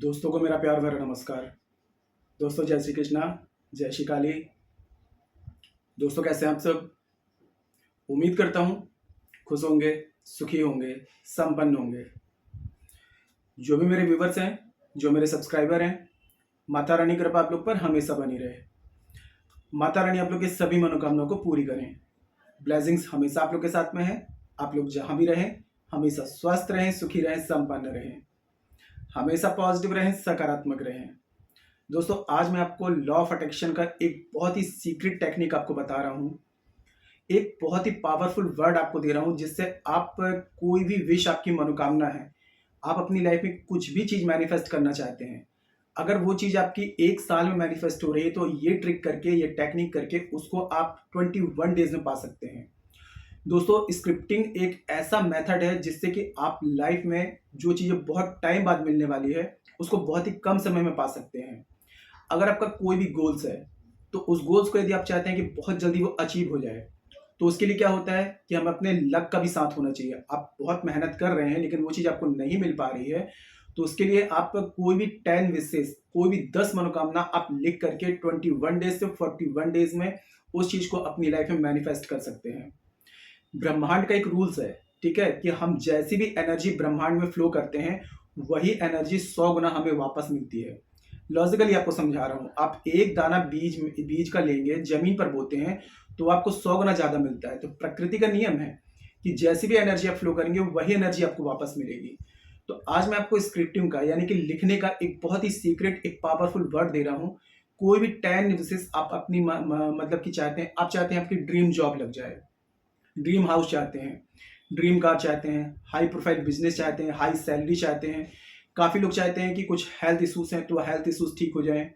दोस्तों को मेरा प्यार भरा नमस्कार। दोस्तों जय श्री कृष्णा, जय श्री काली। दोस्तों कैसे हैं आप सब? उम्मीद करता हूँ खुश होंगे, सुखी होंगे, संपन्न होंगे। जो भी मेरे व्यूवर्स हैं, जो मेरे सब्सक्राइबर हैं, माता रानी की कृपा आप लोग पर हमेशा बनी रहे। माता रानी आप लोग की सभी मनोकामनाओं को पूरी करें। ब्लेसिंग्स हमेशा आप लोग के साथ में है। आप लोग जहाँ भी रहें हमेशा स्वस्थ रहें, सुखी रहें, संपन्न रहें, हमेशा पॉजिटिव रहें, सकारात्मक रहें। दोस्तों आज मैं आपको लॉ ऑफ अट्रैक्शन का एक बहुत ही सीक्रेट टेक्निक आपको बता रहा हूँ। एक बहुत ही पावरफुल वर्ड आपको दे रहा हूँ जिससे आप कोई भी विश, आपकी मनोकामना है, आप अपनी लाइफ में कुछ भी चीज़ मैनिफेस्ट करना चाहते हैं, अगर वो चीज़ आपकी 1 साल में मैनिफेस्ट हो रही है तो ये ट्रिक करके, ये टेक्निक करके उसको आप 21 डेज में पा सकते हैं। दोस्तों स्क्रिप्टिंग एक ऐसा मेथड है जिससे कि आप लाइफ में जो चीज़ें बहुत टाइम बाद मिलने वाली है उसको बहुत ही कम समय में पा सकते हैं। अगर आपका कोई भी गोल्स है तो उस गोल्स को यदि आप चाहते हैं कि बहुत जल्दी वो अचीव हो जाए तो उसके लिए क्या होता है कि हमें अपने लक का भी साथ होना चाहिए। आप बहुत मेहनत कर रहे हैं लेकिन वो चीज़ आपको नहीं मिल पा रही है तो उसके लिए आप कोई भी 10 विशेष, कोई भी 10 मनोकामना आप लिख करके 21 डेज से 41 डेज में उस चीज़ को अपनी लाइफ में मैनिफेस्ट कर सकते हैं। ब्रह्मांड का एक रूल्स है, ठीक है, कि हम जैसी भी एनर्जी ब्रह्मांड में फ्लो करते हैं वही एनर्जी 100 गुना हमें वापस मिलती है। लॉजिकली आपको समझा रहा हूँ, आप एक दाना बीज का लेंगे, जमीन पर बोते हैं तो आपको 100 गुना ज़्यादा मिलता है। तो प्रकृति का नियम है कि जैसी भी एनर्जी आप फ्लो करेंगे वही एनर्जी आपको वापस मिलेगी। तो आज मैं आपको स्क्रिप्टिंग का यानी कि लिखने का एक बहुत ही सीक्रेट, एक पावरफुल वर्ड दे रहा हूँ। कोई भी 10 विशेष आप अपनी मतलब कि चाहते हैं, आप चाहते हैं आपकी ड्रीम जॉब लग जाए, ड्रीम हाउस चाहते हैं, ड्रीम कार चाहते हैं, हाई प्रोफाइल बिजनेस चाहते हैं, हाई सैलरी चाहते हैं, काफ़ी लोग चाहते हैं कि कुछ हेल्थ इश्यूज हैं तो हेल्थ इश्यूज ठीक हो जाएं,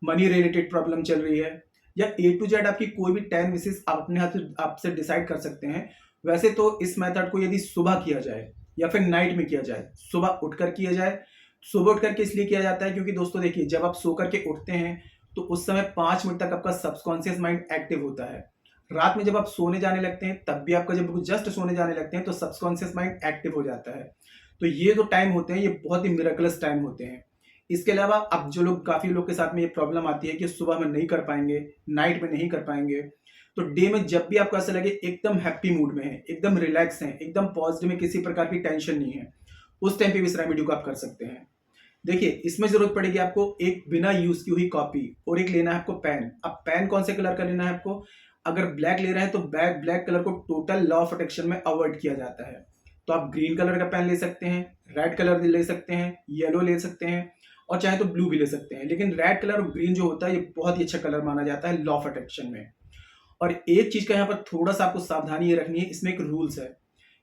मनी रिलेटेड प्रॉब्लम चल रही है, या ए टू जेड आपकी कोई भी 10 विशेष आप अपने हाथ से आपसे डिसाइड कर सकते हैं। वैसे तो इस मेथड को यदि सुबह किया जाए या फिर नाइट में किया जाए, सुबह उठकर किया जाए। सुबह उठ करके इसलिए किया जाता है क्योंकि दोस्तों देखिए, जब आप सो करके उठते हैं तो उस समय 5 मिनट तक आपका सबकॉन्शियस माइंड एक्टिव होता है। रात में जब आप सोने जाने लगते हैं तब भी आपका, जब जस्ट सोने जाने लगते हैं तो सबकॉन्शियस माइंड एक्टिव हो जाता है। तो ये जो टाइम होते हैं ये बहुत ही मिरेकलस टाइम होते हैं। इसके अलावा अब जो लोग, काफ़ी लोग के साथ में ये प्रॉब्लम आती है कि सुबह में नहीं कर पाएंगे, नाइट में नहीं कर पाएंगे, तो डे में जब भी आपको ऐसा लगे एकदम हैप्पी मूड में है, एकदम रिलैक्स हैं, एकदम पॉजिटिव में, किसी प्रकार की टेंशन नहीं है, उस टाइम पे भी इस रेमेडी को आप कर सकते हैं। देखिए इसमें जरूरत पड़ेगी आपको एक बिना यूज की हुई कॉपी और एक लेना है आपको पेन। अब पेन कौन से कलर का लेना है आपको? अगर ब्लैक ले रहे हैं तो ब्लैक कलर को टोटल लॉ ऑफ अट्रैक्शन में अवॉइड किया जाता है। तो आप ग्रीन कलर का पेन ले सकते हैं, रेड कलर ले सकते हैं, येलो ले सकते हैं और चाहे तो ब्लू भी ले सकते हैं। लेकिन रेड कलर और ग्रीन जो होता है ये बहुत ही अच्छा कलर माना जाता है लॉ ऑफ अट्रैक्शन में। और एक चीज का यहाँ पर थोड़ा सा आपको सावधानी ये रखनी है, इसमें एक रूल्स है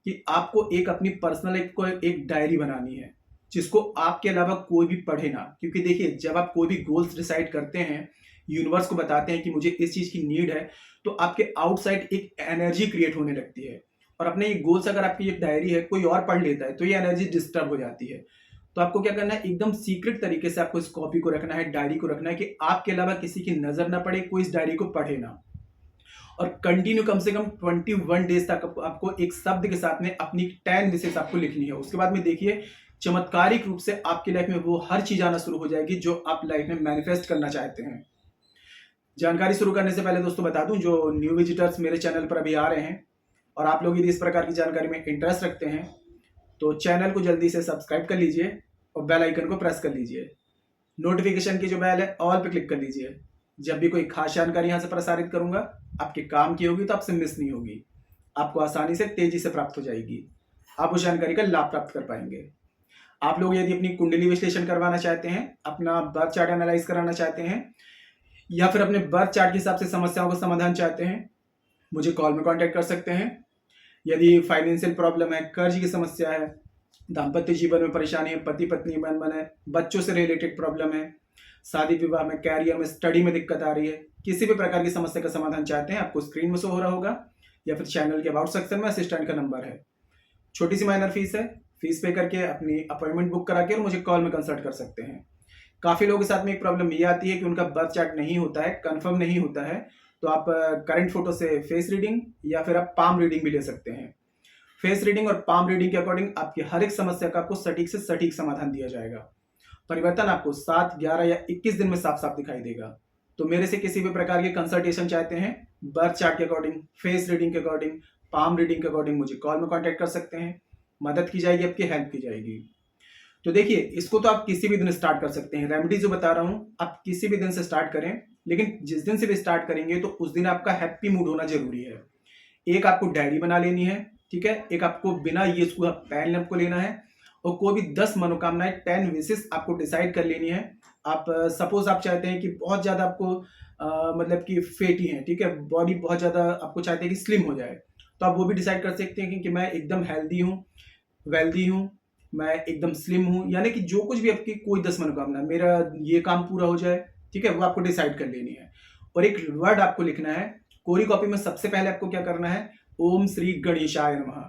कि आपको एक अपनी पर्सनल एक डायरी बनानी है जिसको आपके अलावा कोई भी पढ़े ना। क्योंकि देखिए जब आप कोई भी गोल्स डिसाइड करते हैं, यूनिवर्स को बताते हैं कि मुझे इस चीज की नीड है, तो आपके आउटसाइड एक एनर्जी क्रिएट होने लगती है। और अपने ये गोल्स अगर आपकी एक डायरी है कोई और पढ़ लेता है तो ये एनर्जी डिस्टर्ब हो जाती है। तो आपको क्या करना है, एकदम सीक्रेट तरीके से आपको इस कॉपी को रखना है, डायरी को रखना है कि आपके अलावा किसी की नजर ना पड़े, कोई इस डायरी को पढ़े ना। और कंटिन्यू कम से कम 21 डेज तक आपको एक शब्द के साथ में अपनी 10 विशेष आपको लिखनी है। उसके बाद में देखिए चमत्कारिक रूप से आपकी लाइफ में वो हर चीज आना शुरू हो जाएगी जो आप लाइफ में मैनिफेस्ट करना चाहते हैं। जानकारी शुरू करने से पहले दोस्तों बता दूं, जो न्यू विजिटर्स मेरे चैनल पर अभी आ रहे हैं और आप लोग यदि इस प्रकार की जानकारी में इंटरेस्ट रखते हैं तो चैनल को जल्दी से सब्सक्राइब कर लीजिए और बेल आइकन को प्रेस कर लीजिए। नोटिफिकेशन की जो बेल है ऑल पे क्लिक कर लीजिए। जब भी कोई खास जानकारी यहाँ से प्रसारित करूंगा आपके काम की होगी तो आपसे मिस नहीं होगी, आपको आसानी से तेजी से प्राप्त हो जाएगी, आप उस जानकारी का लाभ प्राप्त कर पाएंगे। आप लोग यदि अपनी कुंडली विश्लेषण करवाना चाहते हैं, अपना बर्थ चार्ट एनालाइज कराना चाहते हैं या फिर अपने बर्थ चार्ट के हिसाब से समस्याओं का समाधान चाहते हैं, मुझे कॉल में कांटेक्ट कर सकते हैं। यदि फाइनेंशियल प्रॉब्लम है, कर्ज की समस्या है, दाम्पत्य जीवन में परेशानी है, पति पत्नी मन मन है, बच्चों से रिलेटेड प्रॉब्लम है, शादी विवाह में, कैरियर में, स्टडी में दिक्कत आ रही है, किसी भी प्रकार की समस्या का समाधान चाहते हैं, आपको स्क्रीन में शो हो रहा होगा या फिर चैनल के अबाउट सेक्शन में असिस्टेंट का नंबर है। छोटी सी माइनर फीस है, फीस पे करके अपनी अपॉइंटमेंट बुक करा के और मुझे कॉल में कंसल्ट कर सकते हैं। काफ़ी लोगों के साथ में एक प्रॉब्लम ये आती है कि उनका बर्थ चार्ट नहीं होता है, कंफर्म नहीं होता है, तो आप करंट फोटो से फेस रीडिंग या फिर आप पाम रीडिंग भी ले सकते हैं। फेस रीडिंग और पाम रीडिंग के अकॉर्डिंग आपकी हर एक समस्या का आपको सटीक से सटीक समाधान दिया जाएगा। परिवर्तन आपको 7, 11 या 21 दिन में साफ साफ दिखाई देगा। तो मेरे से किसी भी प्रकार की कंसल्टेशन चाहते हैं, बर्थ चार्ट के अकॉर्डिंग, फेस रीडिंग के अकॉर्डिंग, पाम रीडिंग के अकॉर्डिंग, मुझे कॉल में कॉन्टैक्ट कर सकते हैं। मदद की जाएगी, आपकी हेल्प की जाएगी। तो देखिए, इसको तो आप किसी भी दिन स्टार्ट कर सकते हैं। रेमेडी जो बता रहा हूँ आप किसी भी दिन से स्टार्ट करें, लेकिन जिस दिन से भी स्टार्ट करेंगे तो उस दिन आपका हैप्पी मूड होना जरूरी है। एक आपको डायरी बना लेनी है, ठीक है। एक आपको बिना ये इसको पेन आपको लेना है, और कोई भी 10 मनोकामनाएं, 10 विशेष आपको डिसाइड कर लेनी है। आप सपोज आप चाहते हैं कि बहुत ज्यादा आपको मतलब कि फेटी है, ठीक है, बॉडी बहुत ज्यादा आपको चाहते हैं कि स्लिम हो जाए, तो आप वो भी डिसाइड कर सकते हैं कि मैं एकदम हेल्दी हूँ, वेल्दी हूँ, मैं एकदम स्लिम हूँ, यानी कि जो कुछ भी आपकी कोई 10 मनोकामना, मेरा ये काम पूरा हो जाए, ठीक है, वो आपको डिसाइड कर लेनी है। और एक वर्ड आपको लिखना है कोरी कॉपी में। सबसे पहले आपको क्या करना है, ओम श्री गणेशाय नमः,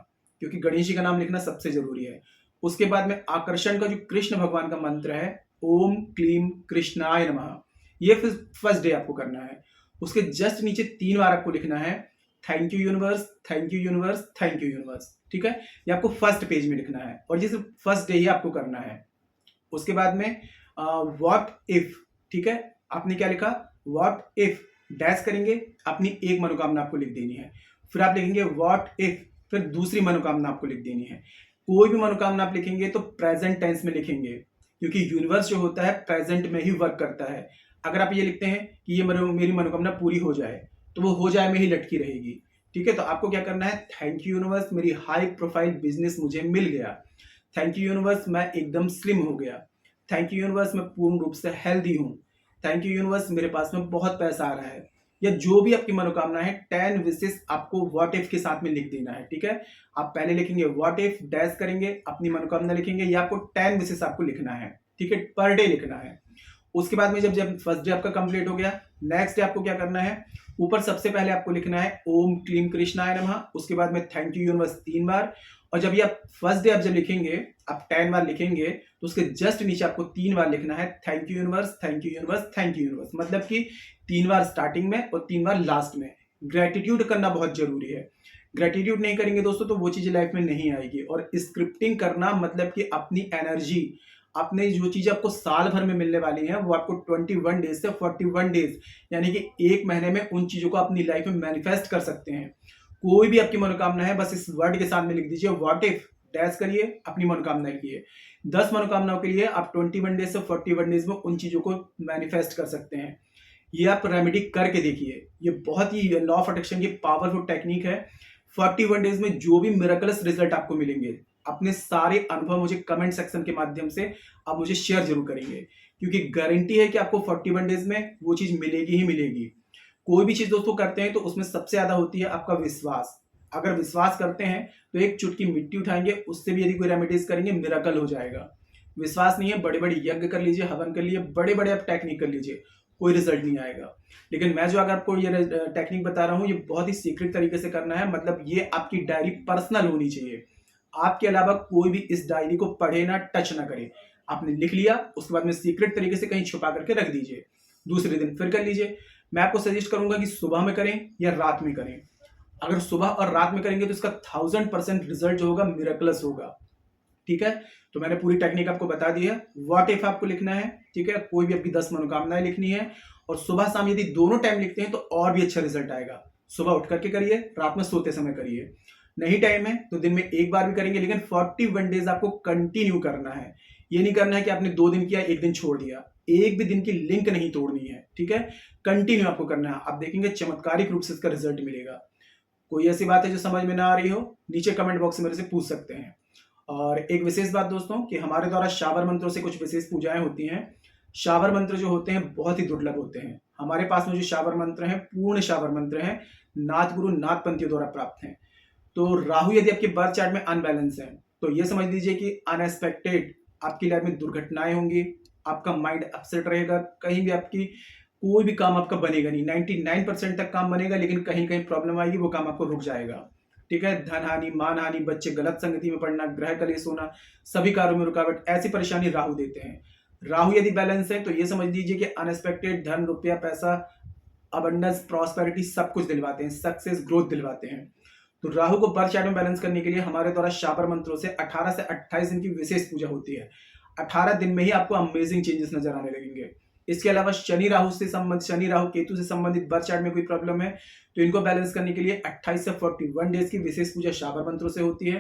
क्योंकि गणेश जी का नाम लिखना सबसे जरूरी है। उसके बाद में आकर्षण का जो कृष्ण भगवान का मंत्र है, ओम क्लीम कृष्णाय नमः, ये फर्स्ट डे आपको करना है। उसके जस्ट नीचे 3 बार आपको लिखना है thank you universe, thank you universe, thank you universe, ठीक है। ये आपको फर्स्ट पेज में लिखना है, और ये सिर्फ फर्स्ट डे ही आपको करना है। उसके बाद में व्हाट इफ, ठीक है, आपने क्या लिखा, व्हाट इफ, डैश करेंगे, अपनी एक मनोकामना आपको लिख देनी है। फिर आप लिखेंगे व्हाट इफ, फिर दूसरी मनोकामना आपको लिख देनी है। कोई भी मनोकामना आप लिखेंगे तो प्रेजेंट टेंस में लिखेंगे, क्योंकि यूनिवर्स जो होता है प्रेजेंट में ही वर्क करता है। अगर आप ये लिखते हैं कि ये मेरी मनोकामना पूरी हो जाए, तो वो हो जाए में ही लटकी रहेगी, ठीक है। तो आपको क्या करना है, थैंक यू यूनिवर्स, मेरी हाई प्रोफाइल बिजनेस मुझे मिल गया। थैंक यू यूनिवर्स, मैं एकदम स्लिम हो गया। थैंक यू यूनिवर्स, मैं पूर्ण रूप से हेल्दी हूँ। थैंक यू यूनिवर्स, मेरे पास में बहुत पैसा आ रहा है। या जो भी आपकी मनोकामना है, 10 विशेष आपको व्हाट इफ के साथ में लिख देना है, ठीक है। आप पहले लिखेंगे व्हाट इफ, डैश करेंगे, अपनी मनोकामना लिखेंगे, या आपको 10 विशेष आपको लिखना है, ठीक है, पर डे लिखना है। उसके बाद में जब फर्स्ट डे आपका कंप्लीट हो गया, नेक्स्ट डे आपको क्या करना है, ऊपर सबसे पहले आपको लिखना है ओम क्लीम कृष्णाय नमः, उसके बाद में थैंक यू यूनिवर्स 3 बार। और जब ये आप फर्स्ट डे आप जब लिखेंगे, आप 10 बार लिखेंगे, तो उसके जस्ट नीचे आपको 3 बार लिखना है thank you universe, thank you universe, thank you universe, मतलब कि 3 बार स्टार्टिंग में और 3 बार लास्ट में। ग्रेटिट्यूड करना बहुत जरूरी है। ग्रेटिट्यूड नहीं करेंगे दोस्तों तो वो चीज लाइफ में नहीं आएगी। और स्क्रिप्टिंग करना मतलब कि अपनी एनर्जी, अपने जो चीजें आपको साल भर में मिलने वाली हैं, वो आपको 21 डेज से 41 डेज, यानी कि 1 महीने में उन चीजों को अपनी लाइफ में मैनिफेस्ट कर सकते हैं। कोई भी आपकी मनोकामना है, बस इस वर्ड के सामने लिख दीजिए व्हाट इफ, डैश करिए, अपनी मनोकामना लिखिए। 10 मनोकामनाओं के लिए आप 21 डेज से 41 डेज में उन चीजों को मैनिफेस्ट कर सकते हैं। ये आप रेमेडी करके देखिए, ये बहुत ही लॉ ऑफ अट्रैक्शन की पावरफुल टेक्निक है। 41 डेज में जो भी मिरेकलस रिजल्ट आपको मिलेंगे, अपने सारे अनुभव मुझे कमेंट सेक्शन के माध्यम से आप मुझे शेयर जरूर करेंगे, क्योंकि गारंटी है कि आपको 41 डेज में वो चीज मिलेगी ही मिलेगी। कोई भी चीज दोस्तों करते हैं तो उसमें सबसे ज्यादा होती है आपका विश्वास। अगर विश्वास करते हैं तो एक चुटकी मिट्टी उठाएंगे, उससे भी यदि कोई रेमेडीज करेंगे, मिरेकल हो जाएगा। विश्वास नहीं है, बड़े बड़े यज्ञ कर लीजिए, हवन कर लीजिए, बड़े बड़े आप टेक्निक कर लीजिए, कोई रिजल्ट नहीं आएगा। लेकिन मैं जो अगर आपको ये टेक्निक बता रहा हूँ, ये बहुत ही सीक्रेट तरीके से करना है। मतलब ये आपकी डायरी पर्सनल होनी चाहिए, आपके अलावा कोई भी इस डायरी को पढ़े ना, टच ना करे। आपने लिख लिया, उसके बाद में सीक्रेट तरीके से कहीं छुपा करके रख दीजिए, दूसरे दिन फिर कर लीजिए। मैं आपको सजेस्ट करूंगा कि सुबह में करें या रात में करें। अगर सुबह और रात में करेंगे तो इसका 1000% रिजल्ट जो होगा मिरेकलस होगा, ठीक है। तो मैंने पूरी टेक्निक आपको बता दी है। व्हाट इफ आपको लिखना है, ठीक है, कोई भी आपकी 10 मनोकामनाएं लिखनी है, और सुबह शाम यदि दोनों टाइम लिखते हैं तो और भी अच्छा रिजल्ट आएगा। सुबह उठ करके करिए, रात में सोते समय करिए। नहीं टाइम है तो दिन में एक बार भी करेंगे, लेकिन 41 डेज आपको कंटिन्यू करना है। ये नहीं करना है कि आपने 2 दिन किया, 1 दिन छोड़ दिया, एक भी दिन की लिंक नहीं तोड़नी है, ठीक है, कंटिन्यू आपको करना है। आप देखेंगे चमत्कारिक रूप से इसका रिजल्ट मिलेगा। कोई ऐसी बात है जो समझ में ना आ रही हो, नीचे कमेंट बॉक्स में मेरे से पूछ सकते हैं। और एक विशेष बात दोस्तों कि हमारे द्वारा शावर मंत्रों से कुछ विशेष पूजाएं होती हैं। शावर मंत्र जो होते हैं बहुत ही दुर्लभ होते हैं। हमारे पास में जो शावर मंत्र हैं, पूर्ण शावर मंत्र हैं, नाथ गुरु नाथ पंथियों द्वारा प्राप्त हैं। तो राहु यदि आपके बर्थ चार्ट में अनबैलेंस है, तो ये समझ लीजिए कि अनएक्सपेक्टेड आपकी लाइफ में दुर्घटनाएं होंगी, आपका माइंड अपसेट रहेगा, कहीं भी आपकी कोई भी काम आपका बनेगा नहीं। 99% तक काम बनेगा, लेकिन कहीं कहीं प्रॉब्लम आएगी, वो काम आपको रुक जाएगा, ठीक है। धन हानि, मान हानि, बच्चे गलत संगति में पड़ना, ग्रह कलेश होना, सभी कार्यों में रुकावट, ऐसी परेशानी राहु देते हैं। राहु यदि बैलेंस है तो ये समझ लीजिए कि अनएक्सपेक्टेड धन, रुपया, पैसा, अबंडेंस, प्रॉस्पेरिटी सब कुछ दिलवाते हैं, सक्सेस, ग्रोथ दिलवाते हैं। तो राहु को बर्थ चार्ट में बैलेंस करने के लिए हमारे द्वारा शावर मंत्रों से 18 से 28 दिन की विशेष पूजा होती है। 18 दिन में ही आपको अमेजिंग चेंजेस नजर आने लगेंगे। इसके अलावा शनि राहु केतु से संबंधित बर्थ चार्ट में कोई प्रॉब्लम है तो इनको बैलेंस करने के लिए 28 से 41 डेज की विशेष पूजा शाबर मंत्रों से होती है।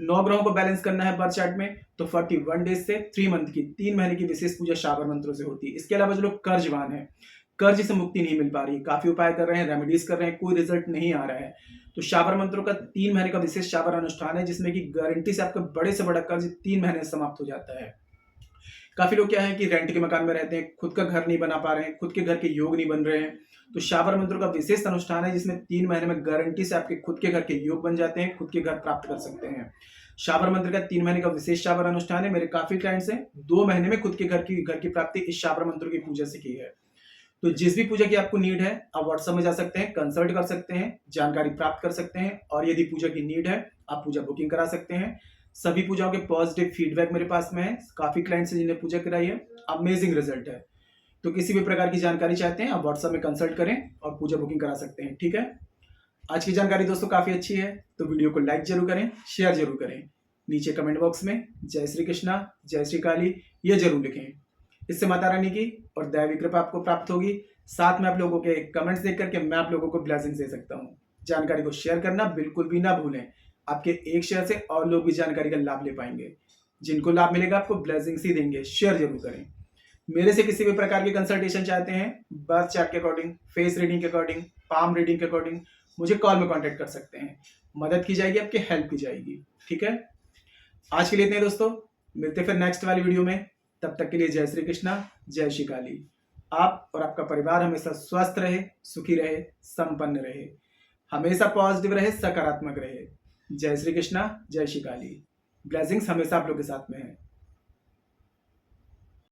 9 ग्रहों को बैलेंस करना है बर्थ चार्ट में तो 41 डेज से 3 मंथ की 3 महीने की विशेष पूजा शाबर मंत्रों से होती है। इसके अलावा जो लोग कर्जवान है, कर्ज से मुक्ति नहीं मिल पा रही, काफी उपाय कर रहे हैं, रेमेडीज कर रहे हैं, कोई रिजल्ट नहीं आ रहा है, तो शाबर मंत्रों का 3 महीने का विशेष शाबर अनुष्ठान है जिसमें कि गारंटी से आपका बड़े से बड़ा कर्ज 3 महीने में समाप्त हो जाता है। काफी लोग क्या है कि रेंट के मकान में रहते हैं, खुद का घर नहीं बना पा रहे हैं, खुद के घर के योग नहीं बन रहे हैं, तो शाबर मंत्रों का विशेष अनुष्ठान है जिसमें 3 महीने में गारंटी से आपके खुद के घर के योग बन जाते हैं, खुद के घर प्राप्त कर सकते हैं। शाबर मंत्र का 3 महीने का विशेष शाबर अनुष्ठान है। मेरे काफी क्लाइंट्स हैं 2 महीने में खुद के घर की प्राप्ति इस शाबर मंत्र की पूजा से की है। तो जिस भी पूजा की आपको नीड है आप व्हाट्सएप में जा सकते हैं, कंसल्ट कर सकते हैं, जानकारी प्राप्त कर सकते हैं, और यदि पूजा की नीड है आप पूजा बुकिंग करा सकते हैं। सभी पूजाओं के पॉजिटिव फीडबैक मेरे पास में है, काफी क्लाइंट्स हैं जिन्हें पूजा कराई है, अमेजिंग रिजल्ट है। तो किसी भी प्रकार की जानकारी चाहते हैं आप व्हाट्सएप में कंसल्ट करें और पूजा बुकिंग करा सकते हैं। ठीक है, आज की जानकारी दोस्तों काफी अच्छी है तो वीडियो को लाइक जरूर करें, शेयर जरूर करें, नीचे कमेंट बॉक्स में जय श्री कृष्णा जय श्री काली ये जरूर लिखें। इससे माता रानी की और दैवी कृपा आपको प्राप्त होगी। साथ में आप लोगों के कमेंट्स देख करके मैं आप लोगों को ब्लेसिंग्स दे सकता हूँ। जानकारी को शेयर करना बिल्कुल भी ना भूलें, आपके एक शेयर से और लोग भी जानकारी का लाभ ले पाएंगे। जिनको लाभ मिलेगा आपको ब्लेसिंग्स ही देंगे, शेयर जरूर करें। मेरे से किसी भी प्रकार की कंसल्टेशन चाहते हैं, बर्थ चार्ट के अकॉर्डिंग, फेस रीडिंग के अकॉर्डिंग, पाम रीडिंग के अकॉर्डिंग, मुझे कॉल में कांटेक्ट कर सकते हैं। मदद की जाएगी, आपकी हेल्प की जाएगी। ठीक है, आज के लिए इतने दोस्तों, मिलते फिर नेक्स्ट वाली वीडियो में। तब तक के लिए जय श्री कृष्णा जय श्री काली। आप और आपका परिवार हमेशा स्वस्थ रहे, सुखी रहे, संपन्न रहे, हमेशा पॉजिटिव रहे, सकारात्मक रहे। जय श्री कृष्णा जय श्री काली। ब्लेसिंग्स हमेशा आप लोग के साथ में है।